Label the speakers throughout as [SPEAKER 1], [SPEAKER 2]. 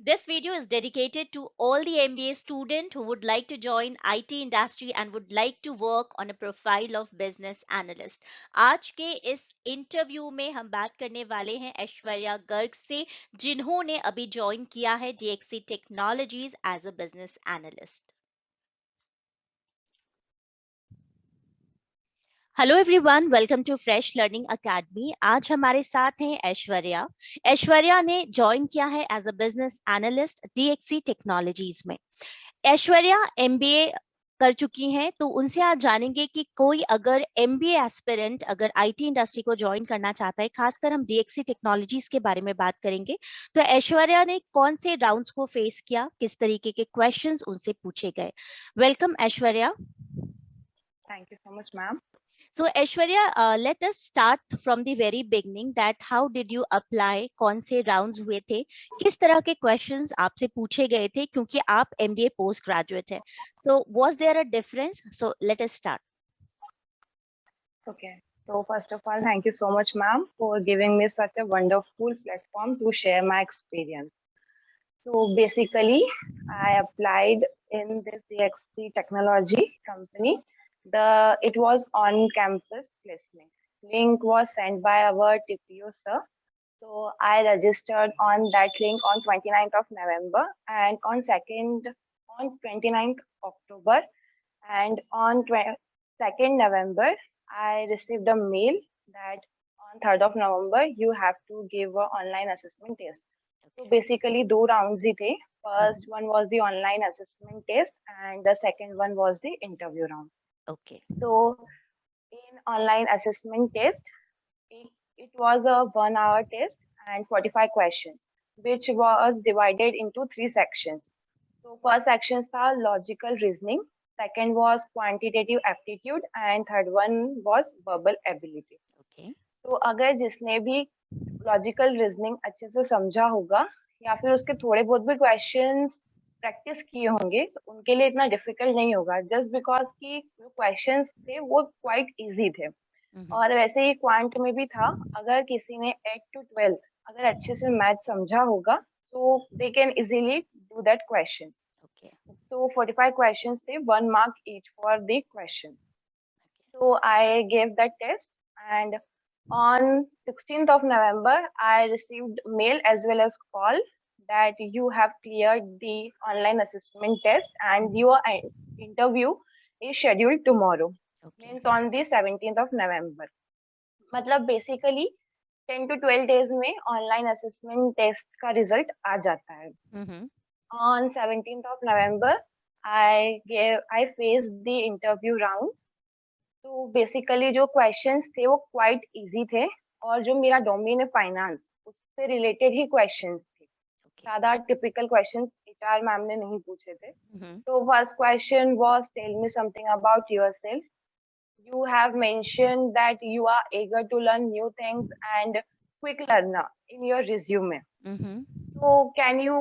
[SPEAKER 1] This video is dedicated to all the MBA student who would like to join IT industry and would like to work on a profile of business analyst. आज के इस interview में हम बात करने वाले हैं ऐश्वर्या गर्ग से, जिन्होंने अभी ज्वाइन किया है DXC technologies as a business analyst. Hello everyone, welcome to fresh learning academy. आज हमारे साथ हैं ऐश्वर्या. ऐश्वर्या ने ज्वाइन किया है as a business analyst DXC technologies में. ऐश्वर्या MBA कर चुकी हैं, तो उनसे आज जानेंगे कि कोई अगर MBA एस्पिरेंट अगर IT इंडस्ट्री को ज्वाइन करना चाहता है, खासकर हम DXC टेक्नोलॉजीज के बारे में बात करेंगे. तो ऐश्वर्या ने कौन से राउंड्स को फेस किया, किस तरीके के क्वेश्चंस उनसे पूछे गए. Welcome Aishwarya.
[SPEAKER 2] Thank you so much, ma'am.
[SPEAKER 1] So Aishwarya, let us start from the very beginning that how did you apply, कौन से rounds हुए थे, किस तरह के questions आपसे पूछे गए थे, क्योंकि आप MBA post graduate हैं. So was there a difference? So let us start.
[SPEAKER 2] Okay. So first of all, thank you so much, ma'am, for giving me such a wonderful platform to share my experience. So basically, I applied in this DXC technology company. It was on campus placement. Link was sent by our TPO sir. So I registered on that link on 29th of November and on 29th October and on 2nd November I received a mail that on 3rd of November you have to give an online assessment test. So basically two rounds ही थे. First one was the online assessment test and the second one was the interview round.
[SPEAKER 1] Okay.
[SPEAKER 2] So in online assessment test, it was a 1 hour test and 45 questions, which was divided into 3 sections. So first section was logical reasoning, second was quantitative aptitude and third one was verbal ability.
[SPEAKER 1] Okay.
[SPEAKER 2] तो अगर जिसने भी logical reasoning अच्छे से समझा होगा या फिर उसके थोड़े बहुत भी क्वेश्चंस प्रैक्टिस किए होंगे तो उनके लिए इतना डिफिकल्ट नहीं होगा, जस्ट बिकॉज कि जो क्वेश्चंस थे वो क्वाइट इजी थे. और वैसे ही क्वांट में भी था, अगर किसी ने 8 to 12 अगर अच्छे से मैथ समझा होगा तो they can easily do that question. So 45 questions थे, 1 mark each for the question. So I gave that test and on 16th of November I received mail as well as call that you have cleared the online assessment test and your interview is scheduled tomorrow. Means on the 17th of November. मतलब basically 10 to 12 days में online assessment test का result आ जाता है. On 17th of November I faced the interview round. तो basically जो questions थे वो quite easy थे और जो मेरा डोमेन है फाइनेंस उससे रिलेटेड ही क्वेश्चंस थे. ज्यादा टिपिकल क्वेश्चंस HR मैम ने नहीं पूछे थे. तो first question was tell me something about yourself. You have mentioned that you are eager to learn new things and quick learner in your resume. So can you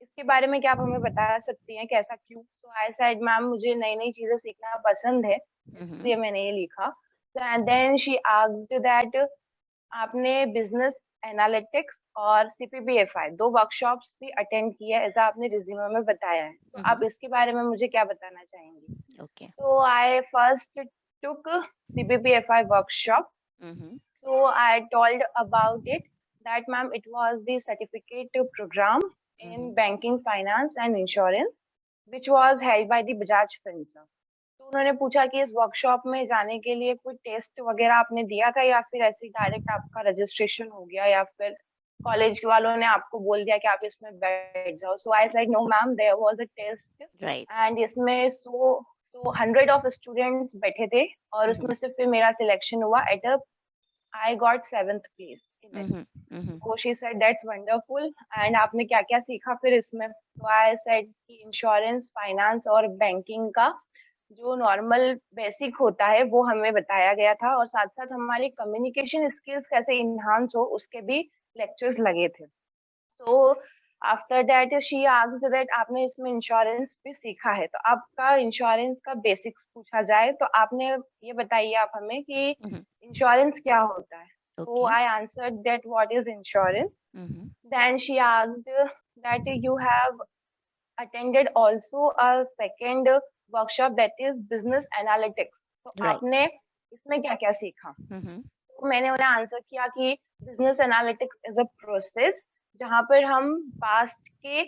[SPEAKER 2] इसके बारे में क्या आप हमें बता सकती हैं, कैसा क्यों? So I said, मैम मुझे नई नई चीजें सीखना पसंद है, इसलिए मैंने ये लिखा. And then she asked that आपने बिजनेस एनालिटिक्स और CPBFI 2 वर्कशॉप्स भी अटेंड किए ऐसा आपने रिज्यूमे में बताया है, तो आप इसके बारे में मुझे क्या बताना चाहेंगी? So I first took CPBFI workshop. So I told about it that ma'am it was the certificate program in banking, finance and insurance which was held by the Bajaj Finserv. तो उन्होंने पूछा कि इस वर्कशॉप में जाने के लिए कोई टेस्ट वगैरह आपने दिया था या फिर ऐसे डायरेक्ट आपका रजिस्ट्रेशन हो गया या फिर कॉलेज वालों ने आपको बोल दिया कि आप इसमें बैठ जाओ. So I said no ma'am, there was a test and इसमें 100 ऑफ स्टूडेंट्स बैठे थे और उसमें से फिर मेरा सिलेक्शन हुआ. At I got 7th place in it. So she said that's wonderful. And आपने क्या क्या सीखा फिर इसमें? So I said कि इंश्योरेंस, फाइनेंस और बैंकिंग का जो नॉर्मल बेसिक होता है वो हमें बताया गया था और साथ साथ हमारी कम्युनिकेशन स्किल्स कैसे इन्हांस हो उसके भी लेक्चर्स लगे थे. So after that she asked that आपने इसमें इंश्योरेंस भी सीखा है, तो आपका इंश्योरेंस का बेसिक्स पूछा जाए तो आपने ये बताइए आप हमें कि इंश्योरेंस क्या होता है. So I answered that what is insurance. Then she asked that you have attended also a second workshop that is business analytics. तो
[SPEAKER 1] Right.
[SPEAKER 2] आपने इसमें क्या क्या सीखा?
[SPEAKER 1] Mm-hmm.
[SPEAKER 2] तो मैंने उन्हें आंसर किया कि business analytics is a process जहाँ पर हम पास्ट के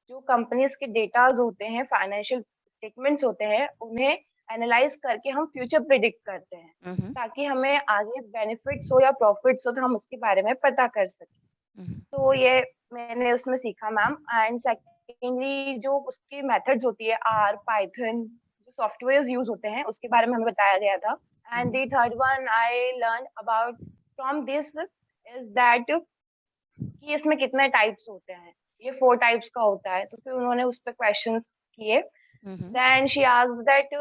[SPEAKER 2] जो कंपनीज के डेटाज होते हैं, फाइनेंशियल स्टेटमेंट्स होते हैं, उन्हें एनालाइज करके हम फ्यूचर प्रिडिक्ट करते हैं,
[SPEAKER 1] Mm-hmm.
[SPEAKER 2] ताकि हमें आगे बेनिफिट्स हो या प्रॉफिट्स हो तो हम उसके बारे में पता कर सकें.
[SPEAKER 1] Mm-hmm.
[SPEAKER 2] तो ये मैंने उसमें सीखा मैम. एंड सेकेंडली जो उसकी मेथड्स होती है, आर, पाइथन, जो सॉफ्टवेयर यूज होते हैं उसके बारे में हमें बताया गया था. And the third one I learn about from this is that कि इसमें कितने टाइप्स होते हैं. ये 4 टाइप्स का होता है. तो फिर उन्होंने उस पर क्वेश्चंस किए.
[SPEAKER 1] Mm-hmm.
[SPEAKER 2] Then she asked that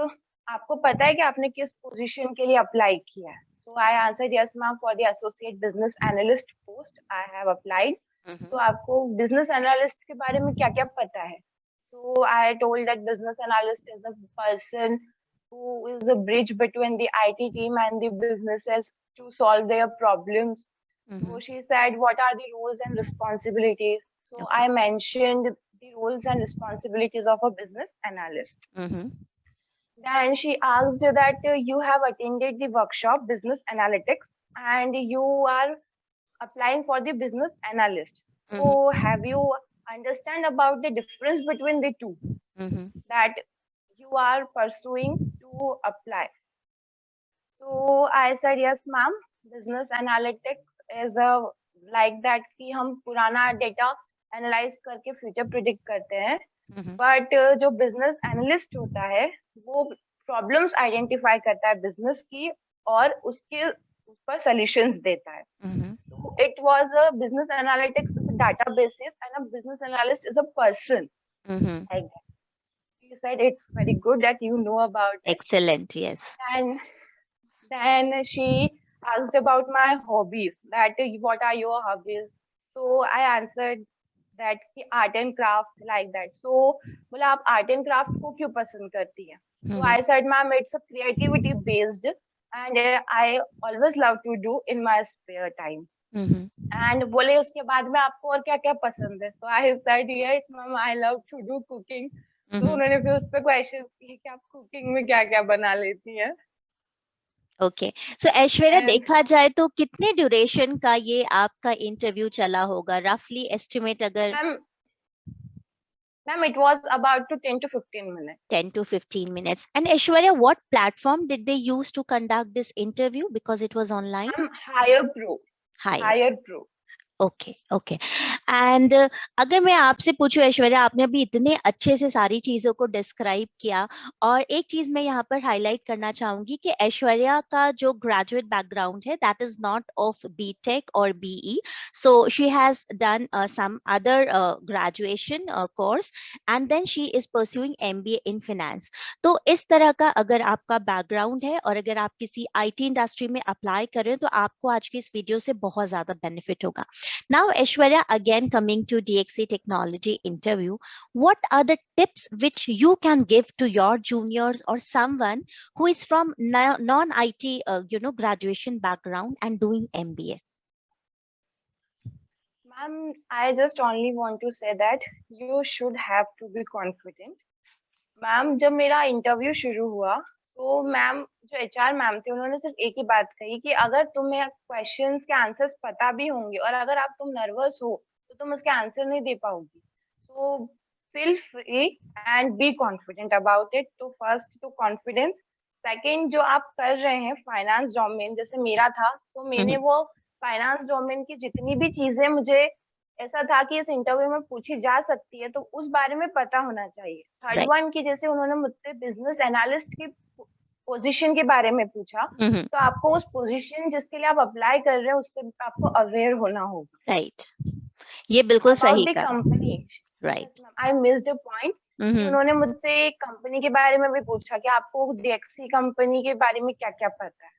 [SPEAKER 2] आपको पता है कि आपने किस पोजीशन के लिए अप्लाई किया है. So I answered yes ma'am, for the associate business analyst post I have applied.
[SPEAKER 1] Mm-hmm.
[SPEAKER 2] तो आपको business analyst के बारे में क्या क्या पता है? So I told that business analyst is a person who is a bridge between the IT team and the businesses to solve their problems.
[SPEAKER 1] Mm-hmm.
[SPEAKER 2] So she said, what are the roles and responsibilities? So
[SPEAKER 1] Okay.
[SPEAKER 2] I mentioned the roles and responsibilities of a business analyst.
[SPEAKER 1] Mm-hmm.
[SPEAKER 2] Then she asked that you have attended the workshop business analytics and you are applying for the business analyst.
[SPEAKER 1] Mm-hmm.
[SPEAKER 2] So have you understand about the difference between the two
[SPEAKER 1] Mm-hmm.
[SPEAKER 2] that you are pursuing to apply? So I said yes ma'am. Business analytics is a like that कि हम पुराना data analyze करके future predict करते हैं.
[SPEAKER 1] Mm-hmm.
[SPEAKER 2] But जो business analyst होता है वो प्रॉब्लम्स आइडेंटिफाई करता है बिजनेस की और उसके ऊपर सॉल्यूशंस देता है.
[SPEAKER 1] Mm-hmm.
[SPEAKER 2] So it was a business analytics is a databases and a business analyst is a person.
[SPEAKER 1] Mm-hmm.
[SPEAKER 2] Like that. She said it's very good that you know about it.
[SPEAKER 1] Excellent. Yes.
[SPEAKER 2] And then she asked about my hobbies. That what are your hobbies? So I answered that कि art and craft like that. So बोला आप art and craft को क्यों पसंद करती हैं? So
[SPEAKER 1] Mm-hmm.
[SPEAKER 2] I said ma'am it's a creativity based and I always love to do in my spare time.
[SPEAKER 1] Mm-hmm.
[SPEAKER 2] And बोले उसके बाद में आपको और क्या क्या पसंद है? So I said yes ma'am I love to do cooking. तो
[SPEAKER 1] Mm-hmm.
[SPEAKER 2] उन्होंने फिर उस पर क्वेश्चन किए कि आप कुकिंग में क्या क्या बना लेती हैं?
[SPEAKER 1] ओके. सो ऐश्वर्या,
[SPEAKER 2] And
[SPEAKER 1] देखा जाए तो कितने ड्यूरेशन का ये आपका इंटरव्यू चला होगा, रफली एस्टिमेट अगर?
[SPEAKER 2] ma'am it was about to 10 to 15 minutes.
[SPEAKER 1] 10 to 15 minutes. And Aishwarya, what platform did they use to conduct this interview, because it was online?
[SPEAKER 2] Hire Pro.
[SPEAKER 1] Hire.
[SPEAKER 2] Hire Pro.
[SPEAKER 1] Okay okay. And अगर मैं आपसे पूछूं ऐश्वर्या, आपने अभी इतने अच्छे से सारी चीजों को डिस्क्राइब किया, और एक चीज मैं यहाँ पर हाईलाइट करना चाहूंगी कि ऐश्वर्या का जो ग्रेजुएट बैकग्राउंड है, that is not of BTech और BE. So she has done some other graduation course and then she is pursuing MBA in finance. तो इस तरह का अगर आपका बैकग्राउंड है और अगर आप किसी आईटी इंडस्ट्री में अप्लाई कर रहे हैं, तो आपको आज की इस वीडियो से बहुत ज्यादा बेनिफिट होगा. Now, Aishwarya, again coming to DXC Technology interview, what are the tips which you can give to your juniors or someone who is from non-IT, graduation background and doing MBA?
[SPEAKER 2] Ma'am, I just only want to say that you should have to be confident. Ma'am जब मेरा interview शुरू हुआ तो ma'am जो HR ma'am थे उन्होंने सिर्फ एक ही बात कही कि अगर तुम्हें क्वेश्चंस के आंसर्स पता भी होंगे और अगर आप तुम नर्वस हो तो तुम उसके आंसर नहीं दे पाओगी. So feel free and be confident about it. तो फर्स्ट तो कॉन्फिडेंस. सेकंड, जो आप कर रहे हैं फाइनेंस डोमेन जैसे मेरा था, तो मैंने वो फाइनेंस डोमेन की जितनी भी चीजें मुझे ऐसा था कि इस इंटरव्यू में पूछी जा सकती है तो उस बारे में पता होना चाहिए. थर्ड वन की जैसे उन्होंने मुझसे बिजनेस एनालिस्ट की पोजीशन के बारे में पूछा, तो आपको उस पोजीशन जिसके लिए आप अप्लाई कर रहे हैं उससे आपको अवेयर होना होगा.
[SPEAKER 1] राइट. ये बिल्कुल सही कहा.
[SPEAKER 2] Company.
[SPEAKER 1] Right.
[SPEAKER 2] I missed a point. उन्होंने मुझसे कंपनी के बारे में भी पूछा कि आपको DXC कंपनी के बारे में क्या क्या पता है.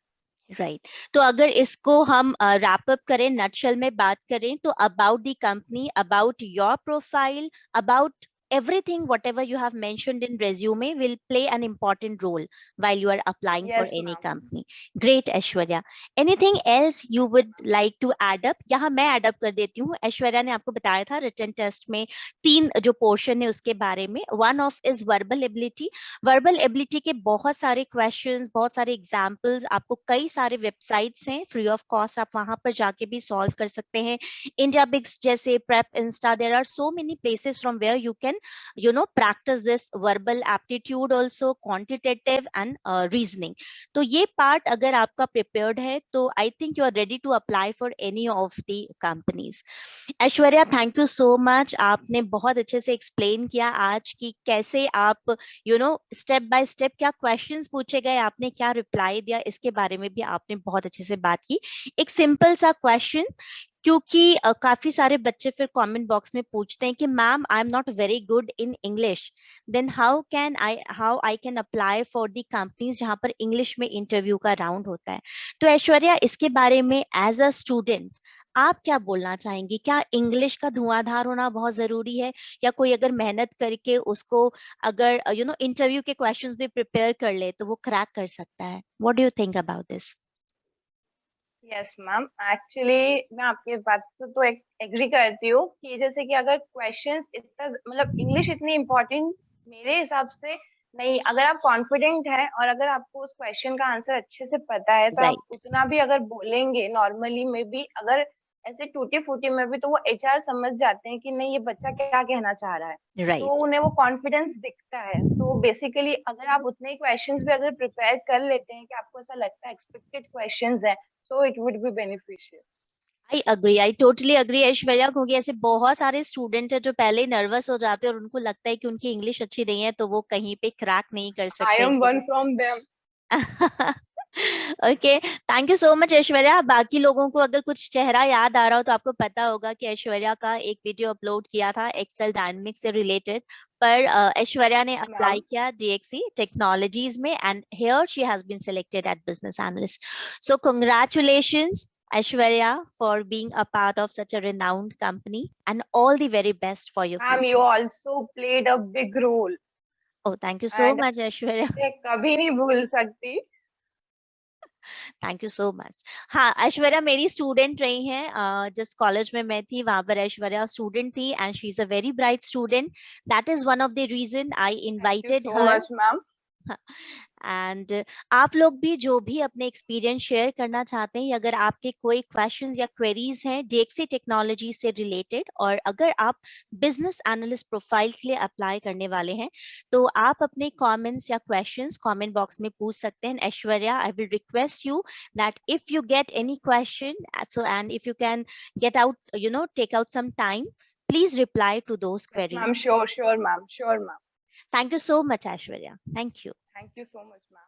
[SPEAKER 1] राइट. तो अगर इसको हम रैप अप करें, नटशेल में बात करें, तो about the company, about your profile, about everything whatever you have mentioned in resume will play an important role while you are applying for
[SPEAKER 2] Yes,
[SPEAKER 1] any
[SPEAKER 2] ma'am.
[SPEAKER 1] company. Great, Aishwarya. Anything else you would like to add up? यहाँ मैं add up कर देती हूँ. ऐश्वर्या ने आपको बताया था written test में 3 जो portion है उसके बारे में. One of is verbal ability. Verbal ability के बहुत सारे questions, बहुत सारे examples, आपको कई सारे websites हैं free of cost, आप वहां पर जाके भी solve कर सकते हैं. India Bix जैसे Prep Insta, there are so many places from where you can practice this verbal aptitude also, quantitative and reasoning. तो ये part अगर आपका prepared है तो I think you are ready to apply for any of the companies. Aishwarya, thank you so much. आपने बहुत अच्छे से एक्सप्लेन किया आज की कैसे आप स्टेप बाय स्टेप क्या क्वेश्चंस पूछे गए, आपने क्या रिप्लाई दिया, इसके बारे में भी आपने बहुत अच्छे से बात की. एक सिंपल सा क्वेश्चन, क्योंकि काफी सारे बच्चे फिर कमेंट बॉक्स में पूछते हैं कि ma'am I am not very good in English, then how I can apply for the companies जहां पर इंग्लिश में इंटरव्यू का राउंड होता है. तो ऐश्वर्या, इसके बारे में एज अ स्टूडेंट आप क्या बोलना चाहेंगी? क्या इंग्लिश का धुआंधार होना बहुत जरूरी है, या कोई अगर मेहनत करके उसको अगर इंटरव्यू के क्वेश्चंस भी प्रिपेयर कर ले तो वो क्रैक कर सकता है? What do you think about this?
[SPEAKER 2] Yes ma'am, actually मैं आपकी बात से तो एग्री करती हूँ कि जैसे कि अगर क्वेश्चंस इतना मतलब इंग्लिश इतनी इम्पोर्टेंट मेरे हिसाब से नहीं, अगर आप कॉन्फिडेंट हैं और अगर आपको उस क्वेश्चन का आंसर अच्छे से पता है तो आप
[SPEAKER 1] राइट.
[SPEAKER 2] उतना भी अगर बोलेंगे नॉर्मली में भी, अगर ऐसे टूटी फूटी में भी, तो वो एचआर समझ जाते हैं कि नहीं ये बच्चा क्या कहना चाह रहा है, तो
[SPEAKER 1] राइट.
[SPEAKER 2] उन्हें वो कॉन्फिडेंस दिखता है. तो बेसिकली अगर आप उतने ही क्वेश्चंस भी अगर प्रिपेयर कर लेते हैं कि आपको ऐसा लगता है एक्सपेक्टेड क्वेश्चंस है, so it would be beneficial.
[SPEAKER 1] I totally agree Aishwarya, क्योंकि ऐसे बहुत सारे स्टूडेंट है जो पहले ही नर्वस हो जाते हैं और उनको लगता है कि उनकी इंग्लिश अच्छी नहीं है तो वो कहीं पे क्रैक नहीं कर
[SPEAKER 2] I
[SPEAKER 1] सकते
[SPEAKER 2] am
[SPEAKER 1] interview.
[SPEAKER 2] one from them.
[SPEAKER 1] Okay, thank you so much Aishwarya. बाकी लोगों को अगर कुछ चेहरा याद आ रहा हो तो आपको पता होगा कि ऐश्वर्या का एक वीडियो अपलोड किया था एक्सेल डायनामिक्स से रिलेटेड, पर ऐश्वर्या ने
[SPEAKER 2] Yes,
[SPEAKER 1] अप्लाई
[SPEAKER 2] ma'am.
[SPEAKER 1] किया DXC टेक्नोलॉजीज में and here she has been selected at business analyst. So congratulations Aishwarya for being a part of such a renowned company, and all the very best for your
[SPEAKER 2] Ma'am, you
[SPEAKER 1] future.
[SPEAKER 2] also played a big role,
[SPEAKER 1] Oh, thank you so
[SPEAKER 2] and
[SPEAKER 1] much, Aishwarya.
[SPEAKER 2] मैं कभी नहीं भूल सकती.
[SPEAKER 1] Thank you so much. हाँ, ऐश्वर्या मेरी student रही हैं. जिस कॉलेज में मैं थी वहां पर ऐश्वर्या स्टूडेंट थी and she is a very bright student. That is one of the reason I
[SPEAKER 2] Thank you
[SPEAKER 1] invited
[SPEAKER 2] so
[SPEAKER 1] her.
[SPEAKER 2] much, ma'am.
[SPEAKER 1] And आप लोग भी जो भी अपने एक्सपीरियंस शेयर करना चाहते हैं, अगर आपके कोई क्वेश्चंस या क्वेरीज हैं डीएक्सी टेक्नोलॉजी से रिलेटेड, और अगर आप बिजनेस एनालिस्ट प्रोफाइल के लिए अप्लाई करने वाले हैं, तो आप अपने कमेंट्स या क्वेश्चंस कमेंट बॉक्स में पूछ सकते हैं. Aishwarya, I will request you that if you get any question, so and if you can get out, take out some time, please reply to those
[SPEAKER 2] Yes, ma'am.
[SPEAKER 1] queries.
[SPEAKER 2] Sure, sure, ma'am. Sure, ma'am.
[SPEAKER 1] Thank you so much, Aishwarya. Thank you.
[SPEAKER 2] Thank you so much, ma'am.